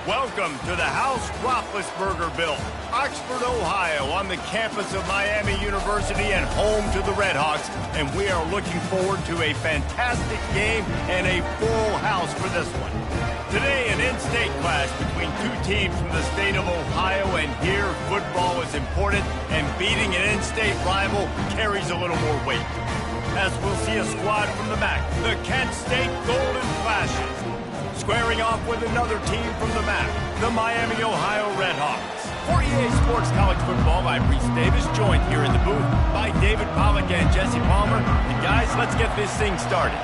Welcome to the house Roethlisberger built, Oxford, Ohio, on the campus of Miami University and home to the Redhawks. And we are looking forward to a fantastic game and a full house for this one. Today, an in-state clash between two teams from the state of Ohio, and here, football is important, and beating an in-state rival carries a little more weight. As we'll see a squad from the MAC, the Kent State Golden Flashes, squaring off with another team from the MAC, the Miami, Ohio Redhawks. For EA Sports College Football, I'm Reese Davis, joined here in the booth by David Pollack and Jesse Palmer. And guys, let's get this thing started.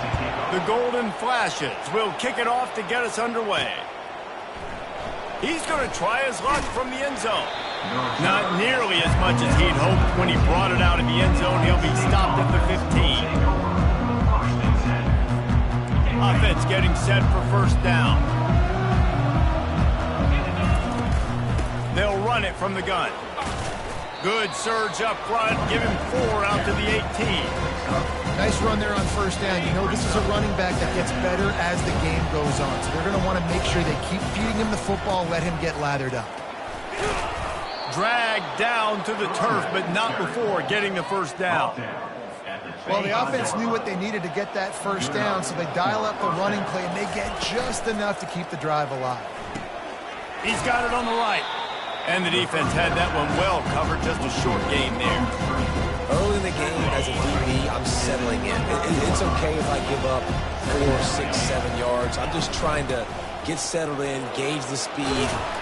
The Golden Flashes will kick it off to get us underway. He's going to try his luck from the end zone. Not nearly as much as he'd hoped when he brought it out of the end zone. He'll be stopped at the 15. Offense getting set for first down. They'll run it from the gun. Good surge up front. Give him 4 out to the 18. Nice run there on first down. You know, this is a running back that gets better as the game goes on. So they're going to want to make sure they keep feeding him the football, let him get lathered up. Dragged down to the turf, but not before getting the first down. Well, the offense knew what they needed to get that first down, so they dial up the running play, and they get just enough to keep the drive alive. He's got it on the right. And the defense had that one well covered, just a short gain there. Early in the game, as a DB, I'm settling in. It's okay if I give up 4, 6, 7 yards. I'm just trying to get settled in, gauge the speed,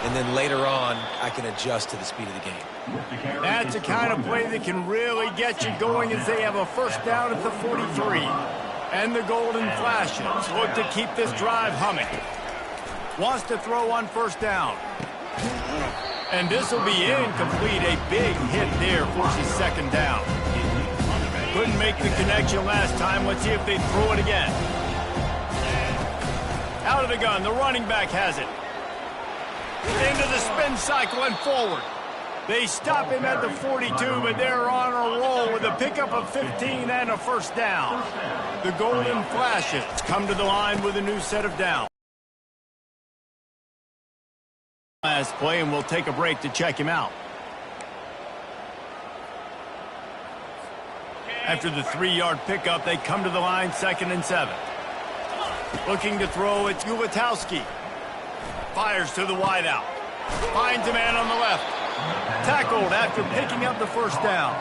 and then later on, I can adjust to the speed of the game. That's the kind of play that can really get you going as they have a first down at the 43. And the Golden Flashes look to keep this drive humming. Wants to throw on first down. And this will be incomplete. A big hit there forces second down. Couldn't make the connection last time. Let's see if they throw it again. Out of the gun, the running back has it. Into the spin cycle and forward. They stop him at the 42, but they're on a roll with a pickup of 15 and a first down. The Golden Flashes come to the line with a new set of downs. Last play, and we'll take a break to check him out. After the 3-yard pickup, they come to the line, 2nd and 7. Looking to throw, it's Ulatowski. Fires to the wideout. Finds a man on the left. Tackled after picking up the first down.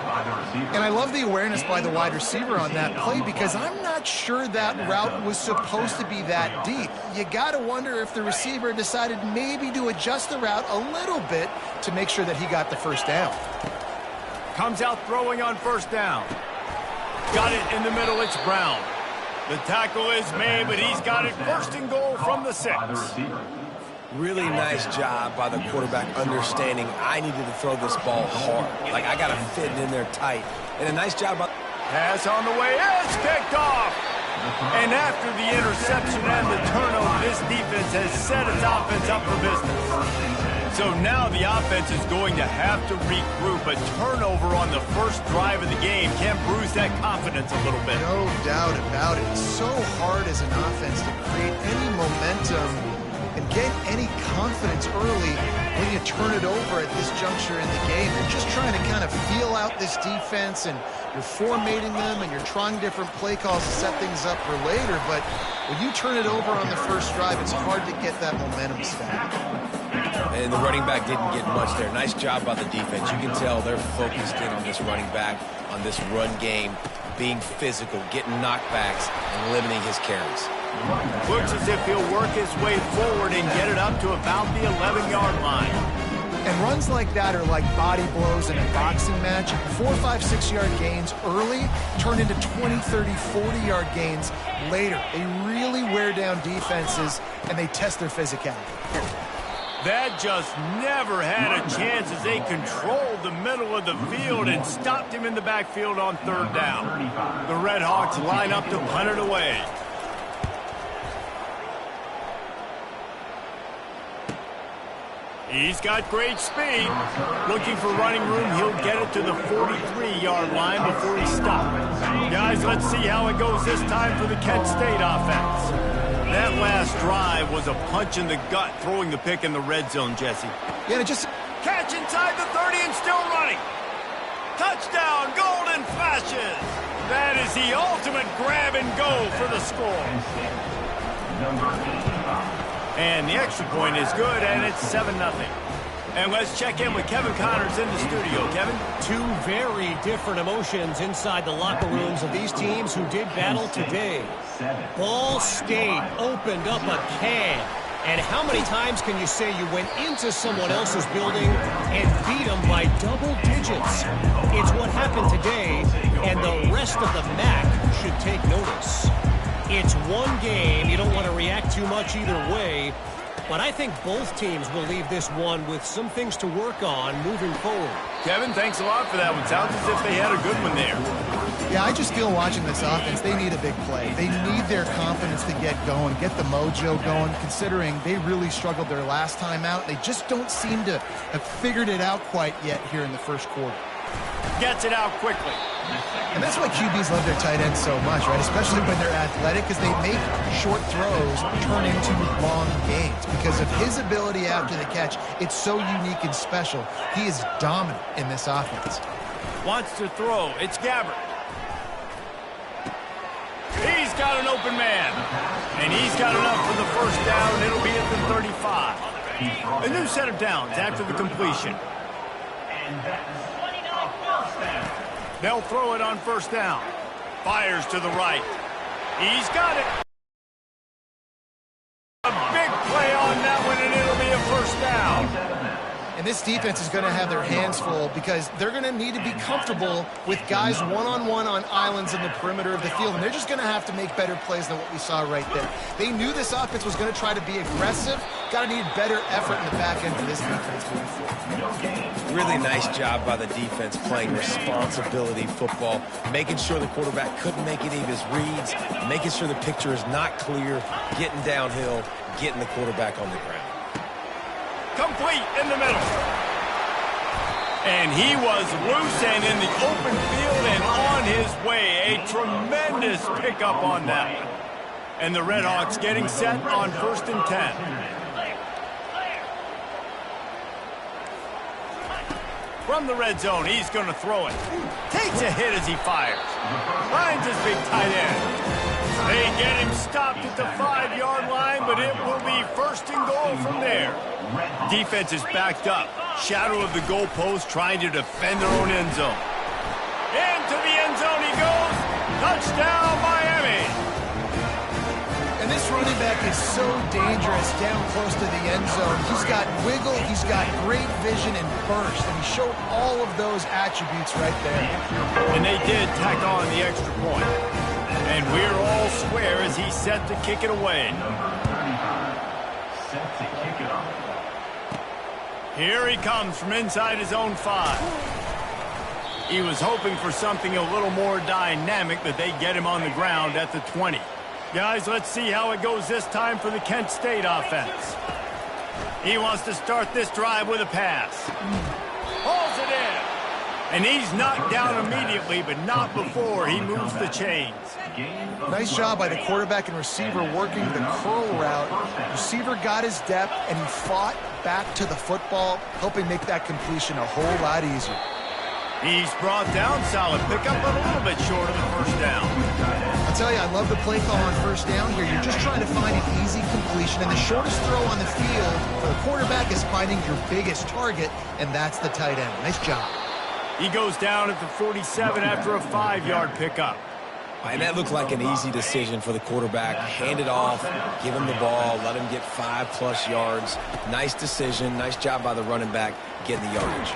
And I love the awareness by the wide receiver on that play, because I'm not sure that route was supposed to be that deep. You got to wonder if the receiver decided maybe to adjust the route a little bit to make sure that he got the first down. Comes out throwing on first down. Got it in the middle, it's Brown. The tackle is made, but he's got it first and goal from the 6. Really nice job by the quarterback understanding I needed to throw this ball hard. Like, I got to fit it in there tight. And a nice job by... Pass on the way, it's picked off! And after the interception and the turnover, this defense has set its offense up for business. So now the offense is going to have to regroup. A turnover on the first drive of the game can bruise that confidence a little bit. No doubt about it. It's so hard as an offense to create any momentum and get any confidence early when you turn it over at this juncture in the game. You're just trying to kind of feel out this defense, and you're formatting them, and you're trying different play calls to set things up for later. But when you turn it over on the first drive, it's hard to get that momentum started. And the running back didn't get much there. Nice job by the defense. You can tell they're focused in on this running back, on this run game, being physical, getting knockbacks, and limiting his carries. Looks as if he'll work his way forward and get it up to about the 11-yard line. And runs like that are like body blows in a boxing match. 4, 5, 6-yard gains early turn into 20, 30, 40-yard gains later. They really wear down defenses, and they test their physicality. That just never had a chance as they controlled the middle of the field and stopped him in the backfield on third down. The Redhawks line up to punt it away. He's got great speed. Looking for running room, he'll get it to the 43-yard line before he stops. Guys, let's see how it goes this time for the Kent State offense. That last drive was a punch in the gut, throwing the pick in the red zone, Jesse. Yeah, just catch inside the 30 and still running. Touchdown, Golden Flashes. That is the ultimate grab and go for the score. And the extra point is good, and it's 7-0. And let's check in with Kevin Connors in the studio. Kevin? Two very different emotions inside the locker rooms of these teams who did battle today. Ball State opened up a can. And how many times can you say you went into someone else's building and beat them by double digits? It's what happened today, and the rest of the MAC should take notice. It's one game. You don't want to react too much either way. But I think both teams will leave this one with some things to work on moving forward. Kevin, thanks a lot for that one. Sounds as if they had a good one there. Yeah, I just feel watching this offense, they need a big play. They need their confidence to get going, get the mojo going, considering they really struggled their last time out. They just don't seem to have figured it out quite yet here in the first quarter. Gets it out quickly. And that's why QBs love their tight ends so much, right? Especially when they're athletic, because they make short throws turn into long gains. Because of his ability after the catch, it's so unique and special. He is dominant in this offense. Wants to throw. It's Gabbert. He's got an open man. And he's got enough for the first down. It'll be at the 35. A new set of downs after the completion. They'll throw it on first down. Fires to the right. He's got it. A big play on that one, and it'll be a first down. And this defense is going to have their hands full because they're going to need to be comfortable with guys one-on-one on islands in the perimeter of the field. And they're just going to have to make better plays than what we saw right there. They knew this offense was going to try to be aggressive. Got to need better effort in the back end for this defense moving forward. Really nice job by the defense playing responsibility football, making sure the quarterback couldn't make any of his reads, making sure the picture is not clear, getting downhill, getting the quarterback on the ground. Complete in the middle. And he was loose and in the open field and on his way. A tremendous pickup on that one. And the Redhawks getting set on 1st and 10. From the red zone, he's going to throw it. Takes a hit as he fires. Finds his big tight end. They get him stopped at the 5-yard line, but it will be 1st and goal from there. Defense is backed up. Shadow of the goalpost trying to defend their own end zone. Into the end zone he goes. Touchdown, Miami. And this running back is so dangerous down close to the end zone. He's got wiggle, he's got great vision and burst, and he showed all of those attributes right there. And they did tack on the extra point. And we're all square as he's set to kick it away. Here he comes from inside his own 5. He was hoping for something a little more dynamic, but they get him on the ground at the 20. Guys, let's see how it goes this time for the Kent State offense. He wants to start this drive with a pass. Hauls it in. And he's knocked down immediately, but not before he moves the chains. Nice job by the quarterback and receiver working the curl route. Receiver got his depth, and he fought back to the football, helping make that completion a whole lot easier. He's brought down, solid pickup, but a little bit short of the first down. I'll tell you, I love the play call on first down here. You're just trying to find an easy completion, and the shortest throw on the field for the quarterback is finding your biggest target, and that's the tight end. Nice job. He goes down at the 47 after a 5-yard pickup. And that looked like an easy decision for the quarterback. Hand it off, give him the ball, let him get 5+ yards. Nice decision, nice job by the running back getting the yardage.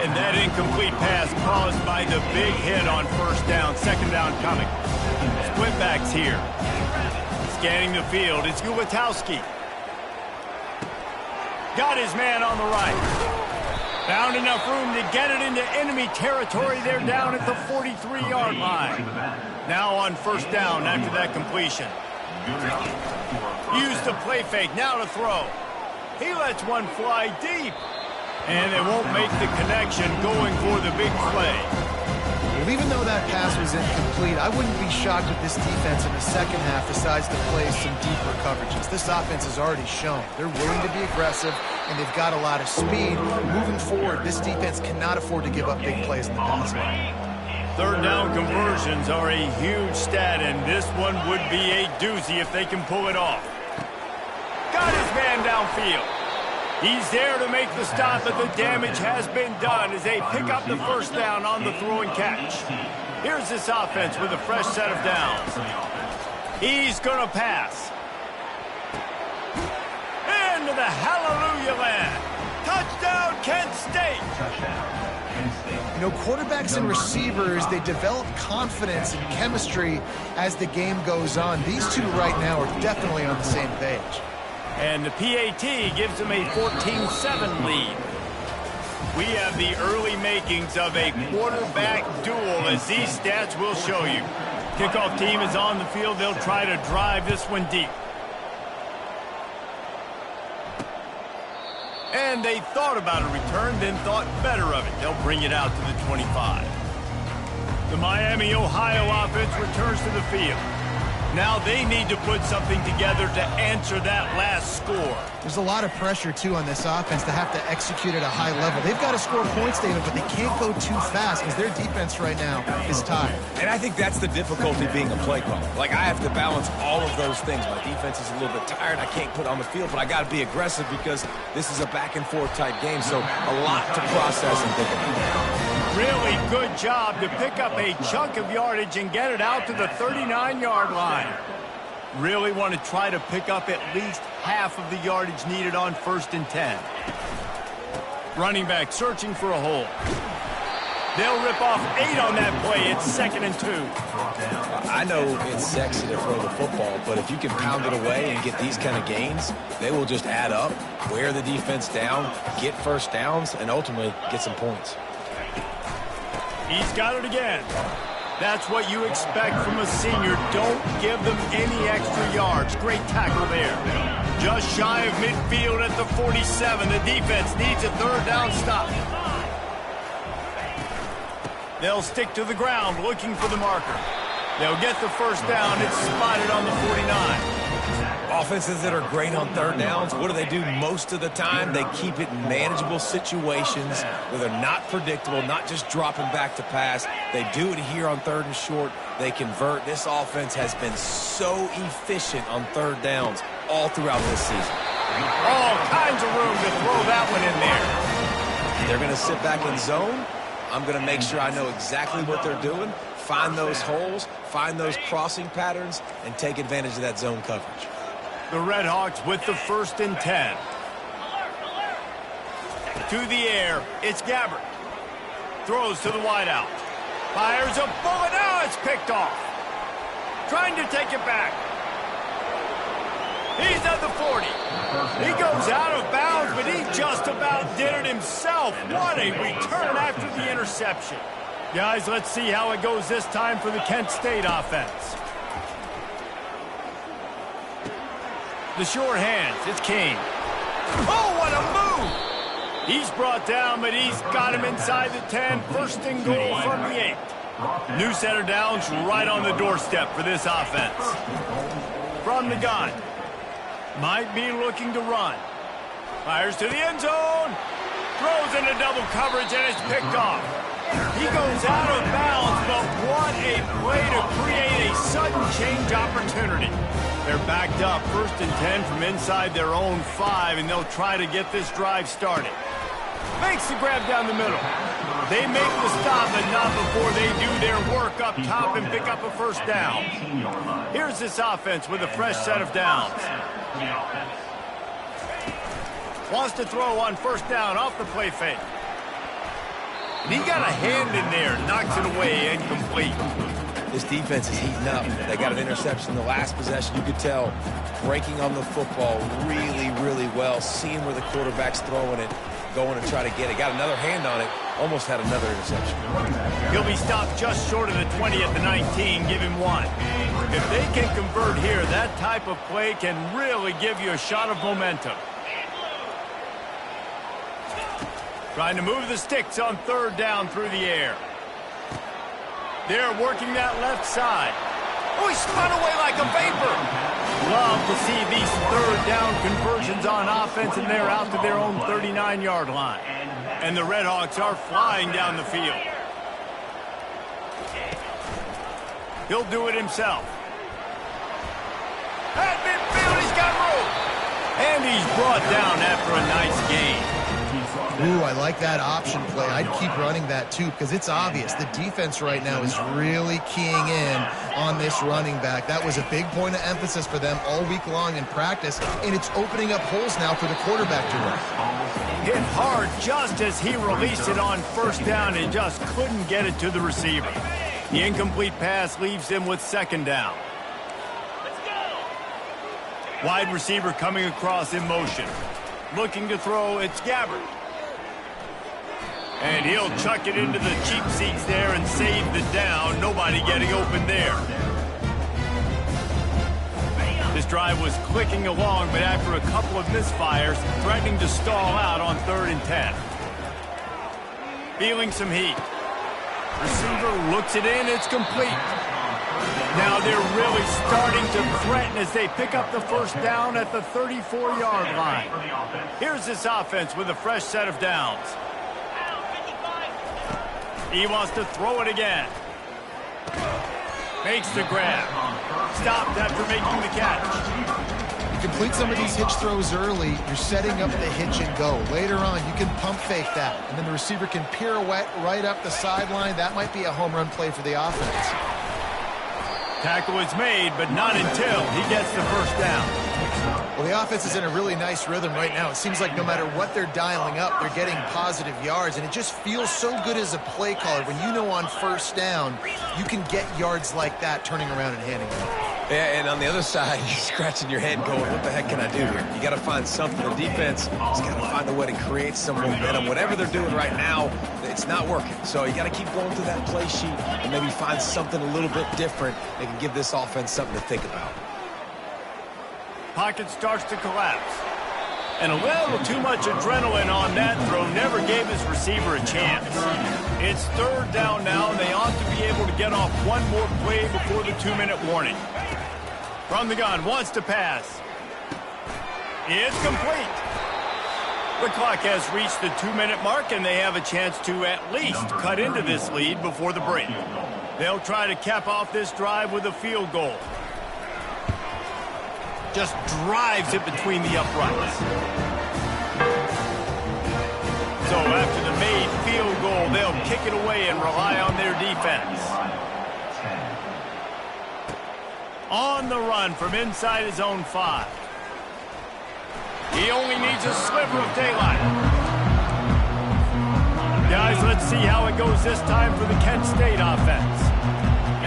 And that incomplete pass caused by the big hit on first down. 2nd down coming. Split backs here. Scanning the field, it's Ulatowski. Got his man on the right. Found enough room to get it into enemy territory. They're down at the 43-yard line. Now on first down after that completion. Use the play fake, now to throw. He lets one fly deep. And they won't make the connection going for the big play. Well, even though that pass was incomplete, I wouldn't be shocked if this defense in the second half decides to play some deeper coverages. This offense has already shown they're willing to be aggressive, and they've got a lot of speed. Moving forward, this defense cannot afford to give up big plays in the pass line. Third down conversions are a huge stat, and this one would be a doozy if they can pull it off. Got his man downfield. He's there to make the stop, but the damage has been done as they pick up the first down on the throw and catch. Here's this offense with a fresh set of downs. He's going to pass. Into the hallelujah land. Touchdown, Kent State. You know, quarterbacks and receivers, they develop confidence and chemistry as the game goes on. These two right now are definitely on the same page. And the PAT gives them a 14-7 lead. We have the early makings of a quarterback duel, as these stats will show you. Kickoff team is on the field. They'll try to drive this one deep. And they thought about a return, then thought better of it. They'll bring it out to the 25. The Miami, Ohio offense returns to the field. Now they need to put something together to answer that last score. There's a lot of pressure, too, on this offense to have to execute at a high level. They've got to score points, David, but they can't go too fast because their defense right now is tired. And I think that's the difficulty being a play caller. Like, I have to balance all of those things. My defense is a little bit tired. I can't put on the field, but I got to be aggressive because this is a back-and-forth type game, so a lot to process and think about. Really good job to pick up a chunk of yardage and get it out to the 39-yard line. Really want to try to pick up at least half of the yardage needed on 1st and 10. Running back searching for a hole. They'll rip off 8 on that play. It's 2nd and 2. I know it's sexy to throw the football, but if you can pound it away and get these kind of gains, they will just add up, wear the defense down, get first downs, and ultimately get some points. He's got it again. That's what you expect from a senior. Don't give them any extra yards. Great tackle there. Just shy of midfield at the 47. The defense needs a 3rd down stop. They'll stick to the ground looking for the marker. They'll get the first down. It's spotted on the 49. Offenses that are great on 3rd downs, what do? Most of the time, they keep it in manageable situations where they're not predictable, not just dropping back to pass. They do it here on 3rd and short. They convert. This offense has been so efficient on 3rd downs all throughout this season. All kinds of room to throw that one in there. They're going to sit back in zone. I'm going to make sure I know exactly what they're doing, find those holes, find those crossing patterns, and take advantage of that zone coverage. The Red Hawks with the 1st and 10. To the air, it's Gabbert. Throws to the wideout. Fires a bullet. Now it's picked off. Trying to take it back. He's at the 40. He goes out of bounds, but he just about did it himself. What a return after the interception. Guys, let's see how it goes this time for the Kent State offense. The short hands, it's King. Oh, what a move! He's brought down, but he's got him inside the 10. 1st and goal from the 8. New set of downs right on the doorstep for this offense. From the gun. Might be looking to run. Fires to the end zone. Throws into double coverage, and it's picked off. He goes out of bounds, but what a play to create a sudden change opportunity. They're backed up 1st and 10 from inside their own 5, and they'll try to get this drive started. Makes the grab down the middle. They make the stop, but not before they do their work up top and pick up a 1st down. Here's this offense with a fresh set of downs. Wants to throw on 1st down off the play fake. And he got a hand in there, knocks it away, incomplete. This defense is heating up. They got an interception in the last possession. You could tell breaking on the football really, really well, seeing where the quarterback's throwing it, going to try to get it. Got another hand on it, almost had another interception. He'll be stopped just short of the 20 at the 19, give him 1. If they can convert here, that type of play can really give you a shot of momentum. Trying to move the sticks on 3rd down through the air. They're working that left side. Oh, he spun away like a vapor. Love to see these third down conversions on offense, and they're out to their own 39-yard line. And the Redhawks are flying down the field. He'll do it himself. At midfield, he's got room. And he's brought down after a nice gain. Ooh, I like that option play. I'd keep running that, too, because it's obvious. The defense right now is really keying in on this running back. That was a big point of emphasis for them all week long in practice, and it's opening up holes now for the quarterback to run. Hit hard just as he released it on first down and just couldn't get it to the receiver. The incomplete pass leaves him with second down. Wide receiver coming across in motion. Looking to throw, it's Gabbard. And he'll chuck it into the cheap seats there and save the down. Nobody getting open there. This drive was clicking along, but after a couple of misfires, threatening to stall out on 3rd and 10. Feeling some heat. Receiver looks it in, it's complete. Now they're really starting to threaten as they pick up the first down at the 34-yard line. Here's this offense with a fresh set of downs. He wants to throw it again. Makes the grab. Stopped after making the catch. You complete some of these hitch throws early, you're setting up the hitch and go. Later on, you can pump fake that, and then the receiver can pirouette right up the sideline. That might be a home run play for the offense. Tackle is made, but not until he gets the first down. Well, the offense is in a really nice rhythm right now. It seems like no matter what they're dialing up, they're getting positive yards, and it just feels so good as a play caller when you know on first down you can get yards like that turning around and handing it off. Yeah, and on the other side, you're scratching your head going, what the heck can I do here? You got to find something. The defense has got to find a way to create some momentum. Whatever they're doing right now, it's not working. So you got to keep going through that play sheet and maybe find something a little bit different that can give this offense something to think about. Pocket starts to collapse. And a little too much adrenaline on that throw never gave his receiver a chance. It's 3rd down now, and they ought to be able to get off one more play before the 2-minute warning. From the gun, wants to pass. It's complete. The clock has reached the 2-minute mark, and they have a chance to at least cut into this lead before the break. They'll try to cap off this drive with a field goal. Just drives it between the uprights. So after the made field goal, they'll kick it away and rely on their defense. On the run from inside his own 5. He only needs a sliver of daylight. Guys, let's see how it goes this time for the Kent State offense.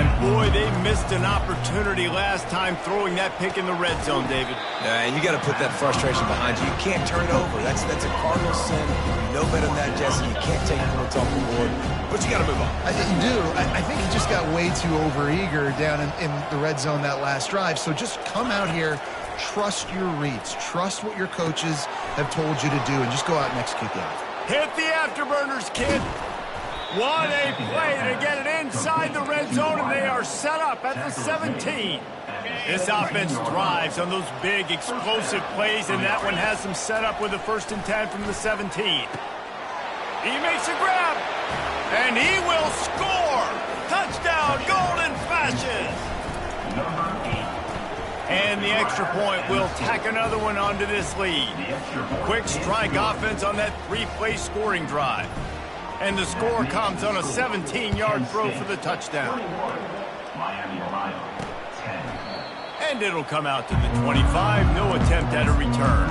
And boy, they missed an opportunity last time throwing that pick in the red zone, David. And you got to put that frustration behind you. You can't turn it over. That's a cardinal sin. You know better than that, Jesse. You can't take points off the board. But you got to move on. You do. I think he just got way too overeager down in the red zone that last drive. So just come out here, trust your reads, trust what your coaches have told you to do, and just go out and execute that. Hit the afterburners, kid. What a play to get it inside the red zone, and they are set up at the 17. This offense thrives on those big, explosive plays, and that one has them set up with a 1st and 10 from the 17. He makes a grab, and he will score. Touchdown, Golden Fashions. And the extra point will tack another one onto this lead. Quick strike offense on that 3-play scoring drive. And the score comes on a 17-yard throw for the touchdown. And it'll come out to the 25. No attempt at a return.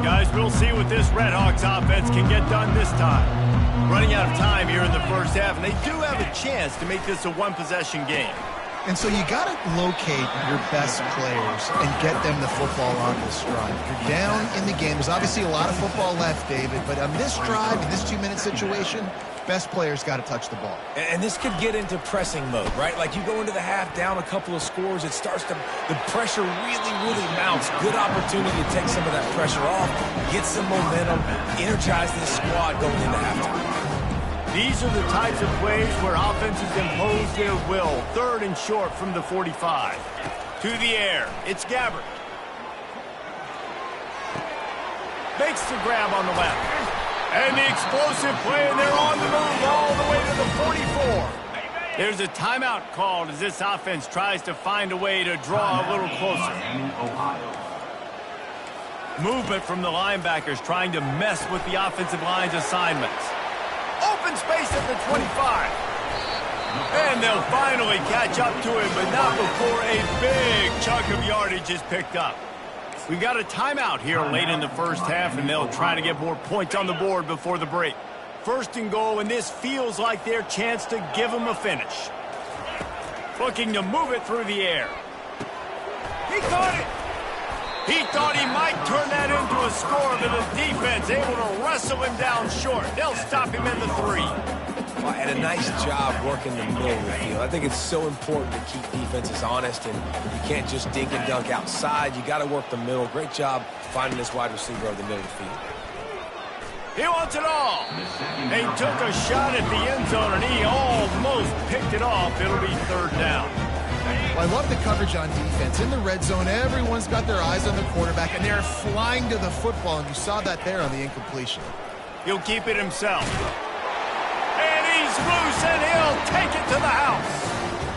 Guys, we'll see what this Redhawks offense can get done this time. Running out of time here in the first half, and they do have a chance to make this a one-possession game. And so you got to locate your best players and get them the football on this drive. You're down in the game. There's obviously a lot of football left, David, but on this drive, in this 2-minute situation, best players got to touch the ball. And this could get into pressing mode, right? Like you go into the half down a couple of scores, it starts to, the pressure really mounts. Good opportunity to take some of that pressure off, get some momentum, energize this squad going into halftime. These are the types of plays where offenses impose their will. 3rd and short from the 45. To the air. It's Gabbert. Makes the grab on the left. And the explosive play, and they're on the move all the way to the 44. There's a timeout called as this offense tries to find a way to draw a little closer. Movement from the linebackers trying to mess with the offensive line's assignments. Open space at the 25. And they'll finally catch up to him, but not before a big chunk of yardage is picked up. We've got a timeout here late in the first half, and they'll try to get more points on the board before the break. 1st and goal, and this feels like their chance to give them a finish. Looking to move it through the air. He caught it. He thought he might turn that into a score, but the defense able to wrestle him down short. They'll stop him in the 3. Well, and a nice job working the middle of the field. I think it's so important to keep defenses honest, and you can't just dink and dunk outside. You got to work the middle. Great job finding this wide receiver over the middle of the field. He wants it all. They took a shot at the end zone, and he almost picked it off. It'll be 3rd down. Well, I love the coverage on defense. In the red zone, everyone's got their eyes on the quarterback, and they're flying to the football, and you saw that there on the incompletion. He'll keep it himself. And he's loose, and he'll take it to the house.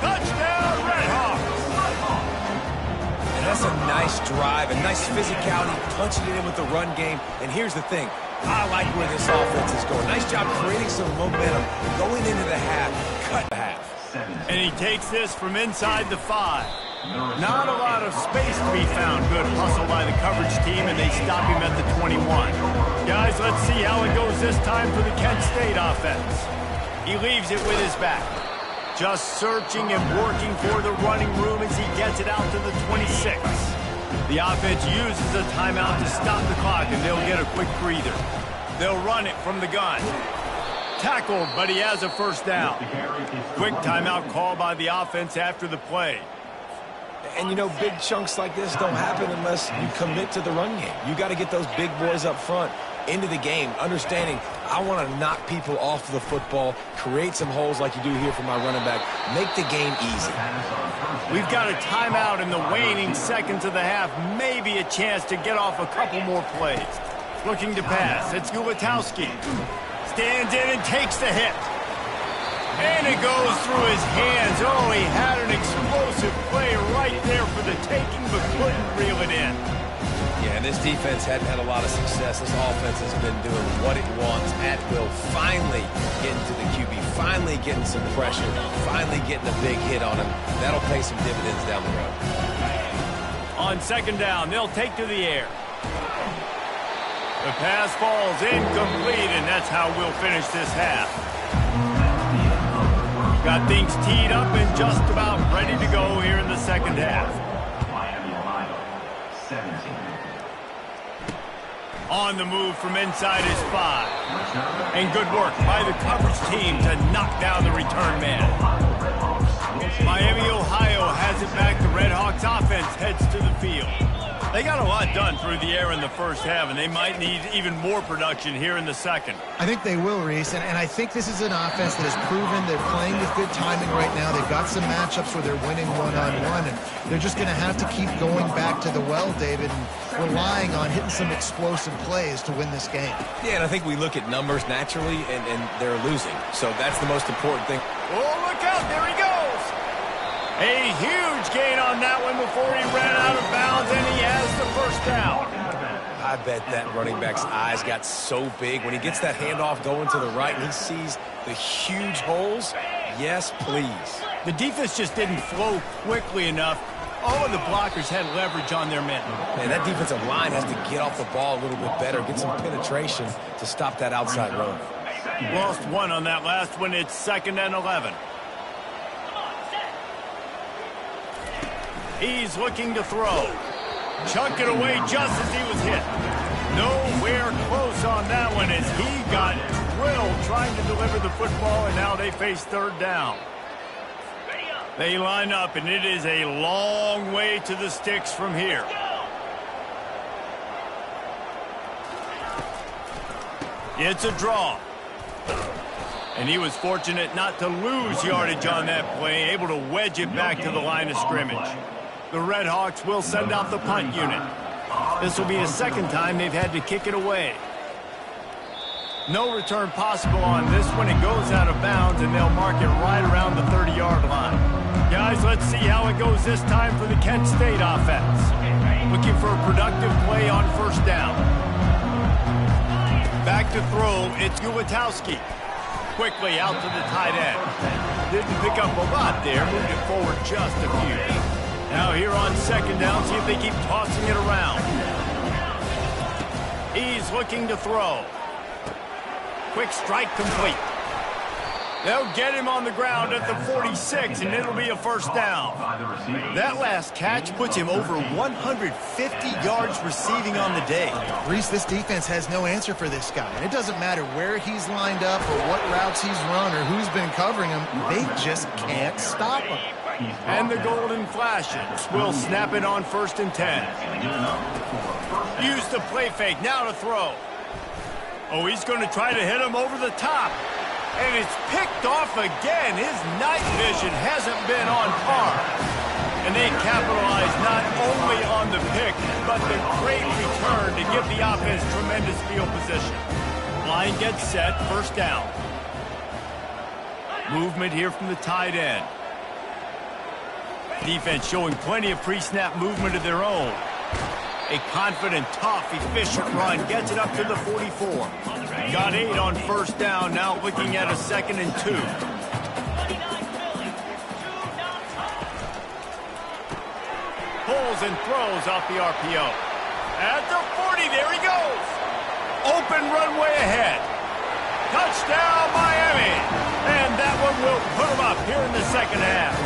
Touchdown, Redhawks. And that's a nice drive, a nice physicality, punching it in with the run game. And here's the thing. I like where this offense is going. Nice job creating some momentum going into the half. Cut the half. And he takes this from inside the 5. Not a lot of space to be found. Good hustle by the coverage team, and they stop him at the 21. Guys, let's see how it goes this time for the Kent State offense. He leaves it with his back. Just searching and working for the running room as he gets it out to the 26. The offense uses a timeout to stop the clock, and they'll get a quick breather. They'll run it from the gun. Tackled, but he has a 1st down. Quick timeout call by the offense after the play. And, you know, big chunks like this don't happen unless you commit to the run game. You got to get those big boys up front into the game, understanding I want to knock people off the football, create some holes like you do here for my running back, make the game easy. We've got a timeout in the waning seconds of the half, maybe a chance to get off a couple more plays. Looking to pass, it's Gulatowski. Stands in and takes the hit. And it goes through his hands. Oh, he had an explosive play right there for the taking, but couldn't reel it in. Yeah, and this defense hadn't had a lot of success. This offense has been doing what it wants at will. Finally getting to the QB, finally getting some pressure, finally getting a big hit on him. That'll pay some dividends down the road. On 2nd down, they'll take to the air. The pass falls incomplete, and that's how we'll finish this half. Got things teed up and just about ready to go here in the 2nd half. On the move from inside his 5. And good work by the coverage team to knock down the return man. Miami, Ohio has it back. The Redhawks offense heads to the field. They got a lot done through the air in the first half, and they might need even more production here in the 2nd. I think they will, Reese, and I think this is an offense that has proven they're playing with good timing right now. They've got some matchups where they're winning one-on-one, and they're just going to have to keep going back to the well, David, and relying on hitting some explosive plays to win this game. Yeah, and I think we look at numbers naturally, and they're losing. So that's the most important thing. Oh, look out, there he goes! A huge gain on that one before he ran out of bounds, and he has the 1st down. I bet that running back's eyes got so big when he gets that handoff going to the right and he sees the huge holes. Yes, please. The defense just didn't flow quickly enough. All of the blockers had leverage on their men. Man, that defensive line has to get off the ball a little bit better, get some penetration to stop that outside run. Lost one on that last one. It's 2nd and 11. He's looking to throw. Chuck it away just as he was hit. Nowhere close on that one as he got drilled trying to deliver the football, and now they face 3rd down. They line up, and it is a long way to the sticks from here. It's a draw. And he was fortunate not to lose yardage on that play, able to wedge it back to the line of scrimmage. The Red Hawks will send out the punt unit. This will be the second time they've had to kick it away. No return possible on this one. It goes out of bounds, and they'll mark it right around the 30-yard line. Guys, let's see how it goes this time for the Kent State offense. Looking for a productive play on first down. Back to throw, it's Ulatowski. Quickly out to the tight end. Didn't pick up a lot there, moved it forward just a few. Now here on second down, see if they keep tossing it around. He's looking to throw. Quick strike complete. They'll get him on the ground at the 46, and it'll be a first down. That last catch puts him over 150 yards receiving on the day. Reese, this defense has no answer for this guy. And it doesn't matter where he's lined up or what routes he's run or who's been covering him. They just can't stop him. And the Golden Flashes will snap it on 1st and 10. Use the play fake, now to throw. Oh, he's going to try to hit him over the top. And it's picked off again. His night vision hasn't been on par. And they capitalize not only on the pick, but the great return to give the offense tremendous field position. Line gets set, first down. Movement here from the tight end. Defense showing plenty of pre-snap movement of their own. A confident, tough, efficient run gets it up to the 44. Got 8 on first down, now looking at a 2nd and 2. Pulls and throws off the RPO. At the 40, there he goes. Open runway ahead. Touchdown, Miami. And that one will put him up here in the second half.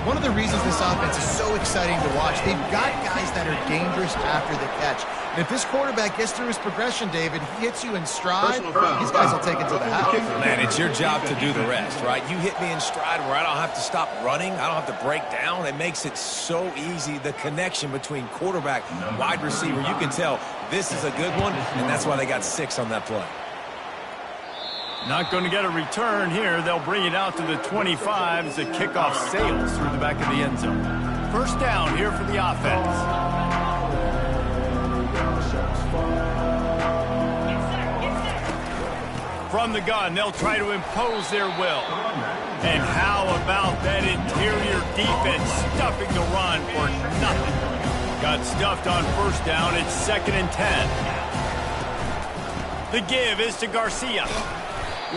One of the reasons this offense is so exciting to watch, they've got guys that are dangerous after the catch. And if this quarterback gets through his progression, David, he hits you in stride, these guys will take it to the house. Man, it's your job to do the rest, right? You hit me in stride where I don't have to stop running. I don't have to break down. It makes it so easy. The connection between quarterback, wide receiver, you can tell this is a good one, and that's why they got 6 on that play. Not going to get a return here. They'll bring it out to the 25 as the kickoff sails through the back of the end zone. First down here for the offense. From the gun, they'll try to impose their will. And how about that interior defense stuffing the run for nothing? Got stuffed on first down. It's 2nd and 10. The give is to Garcia.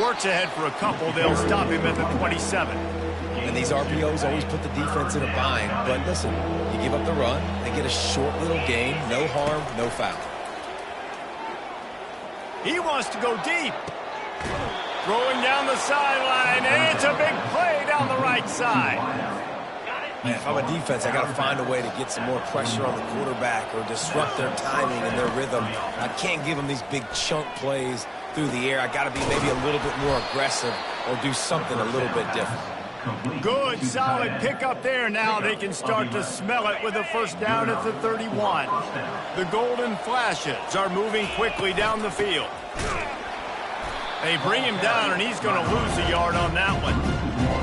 Works ahead for a couple. They'll stop him at the 27. And these RPOs always put the defense in a bind. But listen, you give up the run, they get a short little gain, no harm, no foul. He wants to go deep. Throwing down the sideline, and it's a big play down the right side. Man, if I'm a defense, I got to find a way to get some more pressure on the quarterback or disrupt their timing and their rhythm. I can't give them these big chunk plays through the air. I got to be maybe a little bit more aggressive or do something a little bit different. Good, solid pickup there. Now they can start to smell it with a first down at the 31. The Golden Flashes are moving quickly down the field. They bring him down, and he's going to lose a yard on that one.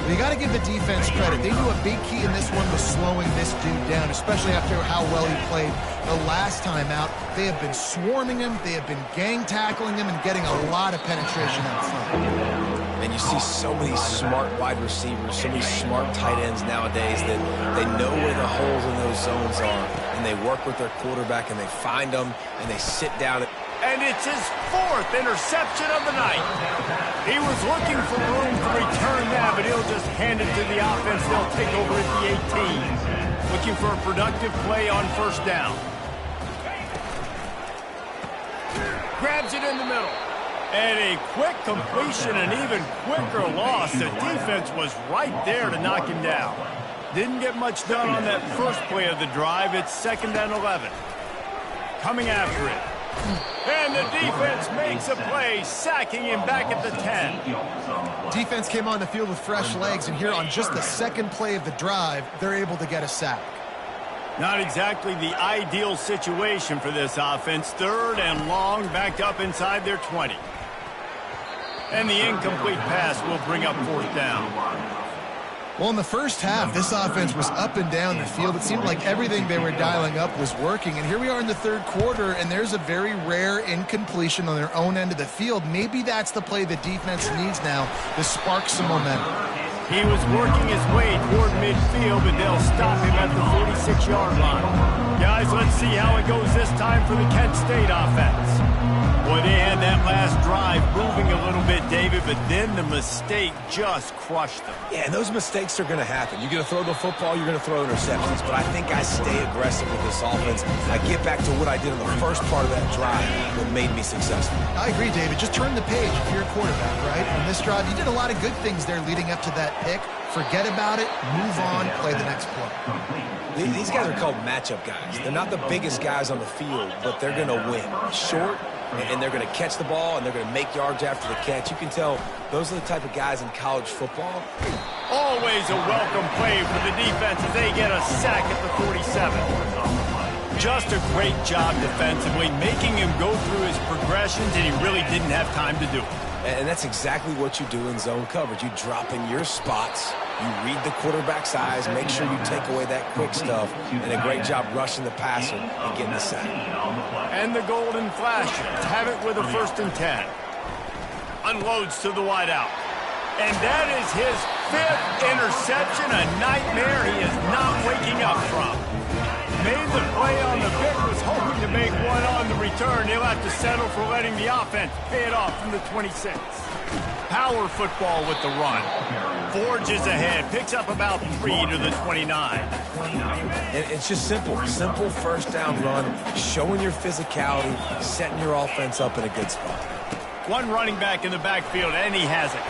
You got to give the defense credit. They knew a big key in this one was slowing this dude down, especially after how well he played the last time out. They have been swarming him. They have been gang tackling him and getting a lot of penetration out front. And you see so many smart wide receivers, so many smart tight ends nowadays that they know where the holes in those zones are, and they work with their quarterback, and they find them, and they sit down. And it's his 4th interception of the night. He was looking for room to return that, but he'll just hand it to the offense. They'll take over at the 18. Looking for a productive play on first down. Grabs it in the middle. And a quick completion, an even quicker loss. The defense was right there to knock him down. Didn't get much done on that first play of the drive. It's 2nd and 11. Coming after it. And the defense makes a play, sacking him back at the 10. Defense came on the field with fresh legs, and here on just the second play of the drive, they're able to get a sack. Not exactly the ideal situation for this offense. 3rd and long, backed up inside their 20. And the incomplete pass will bring up 4th down. Well, in the first half, this offense was up and down the field. It seemed like everything they were dialing up was working. And here we are in the 3rd quarter, and there's a very rare incompletion on their own end of the field. Maybe that's the play the defense needs now to spark some momentum. He was working his way toward midfield, but they'll stop him at the 46-yard line. Guys, let's see how it goes this time for the Kent State offense. Boy, they had that last drive moving a little bit, David, but then the mistake just crushed them. Yeah, and those mistakes are going to happen. You're going to throw the football, you're going to throw interceptions. But I think I stay aggressive with this offense. I get back to what I did in the first part of that drive that made me successful. I agree, David. Just turn the page if you're a quarterback, right? On this drive, you did a lot of good things there leading up to that pick. Forget about it, move on, play the next play. These guys are called matchup guys. They're not the biggest guys on the field, but they're going to win. Short, and they're going to catch the ball, and they're going to make yards after the catch. You can tell those are the type of guys in college football. Always a welcome play for the defense as they get a sack at the 47. Just a great job defensively, making him go through his progressions, and he really didn't have time to do it. And that's exactly what you do in zone coverage. You drop in your spots, you read the quarterback's eyes, make sure you take away that quick stuff, and a great job rushing the passer and getting the sack. And the golden flashes have it with a 1st and 10. Unloads to the wideout. And that is his 5th interception, a nightmare he is not waking up from. Made the play on the pick, was hoping to make one on the return. He'll have to settle for letting the offense pay it off from the 26. Power football with the run. Forges ahead, picks up about 3 to the 29. And it's just simple 1st down run, showing your physicality, setting your offense up in a good spot. One running back in the backfield, and he has it.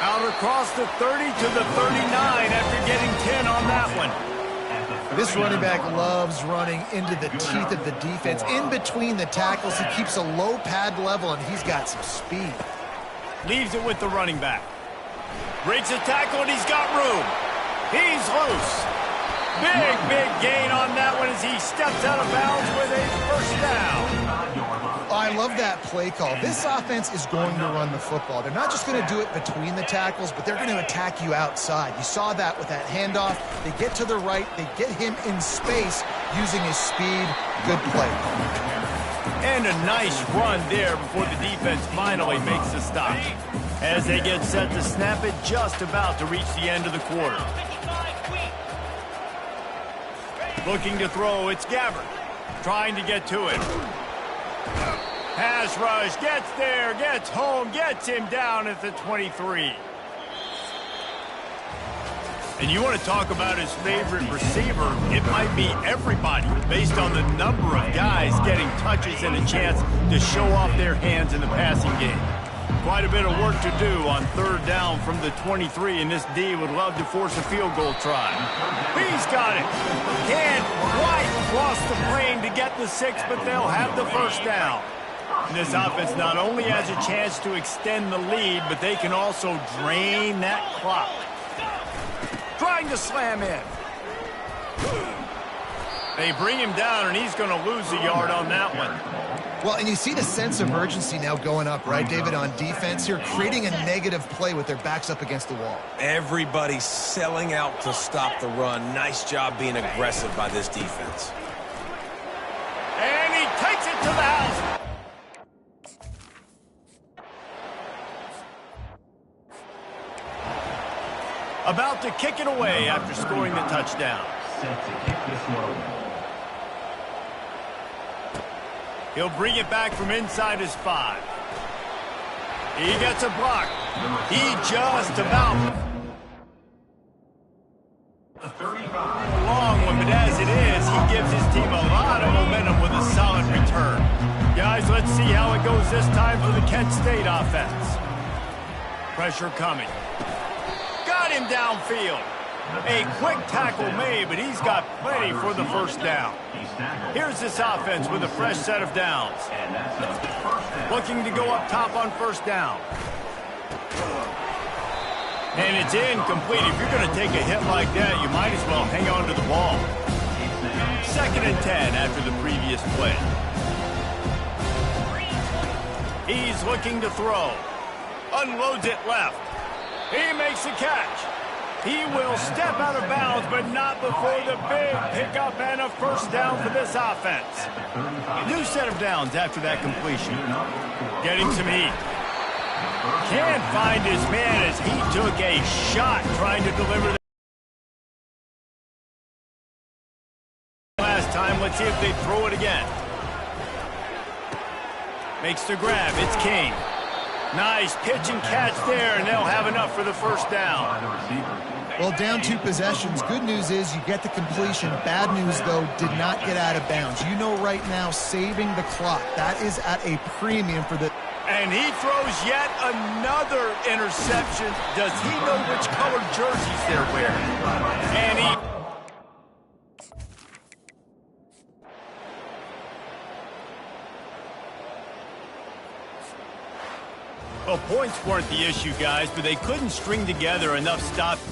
Out across the 30 to the 39 after getting 10 on that one. This running back loves running into the teeth of the defense. In between the tackles, he keeps a low pad level, and he's got some speed. Leaves it with the running back. Breaks a tackle, and he's got room. He's loose. Big gain on that one as he steps out of bounds with a 1st down. I love that play call. This offense is going to run the football. They're not just going to do it between the tackles, but they're going to attack you outside. You saw that with that handoff. They get to the right. They get him in space using his speed. Good play. And a nice run there before the defense finally makes the stop. As they get set to snap it, just about to reach the end of the quarter. Looking to throw, it's Gabbard. Trying to get to it. Pass rush, gets there, gets home, gets him down at the 23. And you want to talk about his favorite receiver, it might be everybody based on the number of guys getting touches and a chance to show off their hands in the passing game. Quite a bit of work to do on 3rd down from the 23, and this D would love to force a field goal try. He's got it. Can't quite cross the plane to get the 6, but they'll have the 1st down. And this offense not only has a chance to extend the lead, but they can also drain that clock. Trying to slam in. They bring him down, and he's going to lose a yard on that one. Well, and you see the sense of urgency now going up, right, David, on defense here, creating a negative play with their backs up against the wall. Everybody's selling out to stop the run. Nice job being aggressive by this defense. And he takes it to the house. About to kick it away after scoring the touchdown. Set to kick this one. He'll bring it back from inside his 5. He gets a block. He just about long one, but as it is, he gives his team a lot of momentum with a solid return. Guys, let's see how it goes this time for the Kent State offense. Pressure coming. Got him downfield. A quick tackle made, but he's got plenty for the 1st down. Here's this offense with a fresh set of downs. Looking to go up top on 1st down. And it's incomplete. If you're going to take a hit like that, you might as well hang on to the ball. 2nd and 10 after the previous play. He's looking to throw. A unloads it left. He makes the catch. He will step out of bounds, but not before the big pickup and a first down for this offense. New set of downs after that completion. Getting some heat. Can't find his man as he took a shot trying to deliver. Last time, let's see if they throw it again. Makes the grab. It's King. Nice pitch and catch there, and they'll have enough for the first down. Well, down 2 possessions. Good news is you get the completion. Bad news, though, did not get out of bounds. You know right now, saving the clock. That is at a premium for the... And he throws yet another interception. Does he know which colored jerseys they're wearing? And he... Well, points weren't the issue, guys, but they couldn't string together enough stops.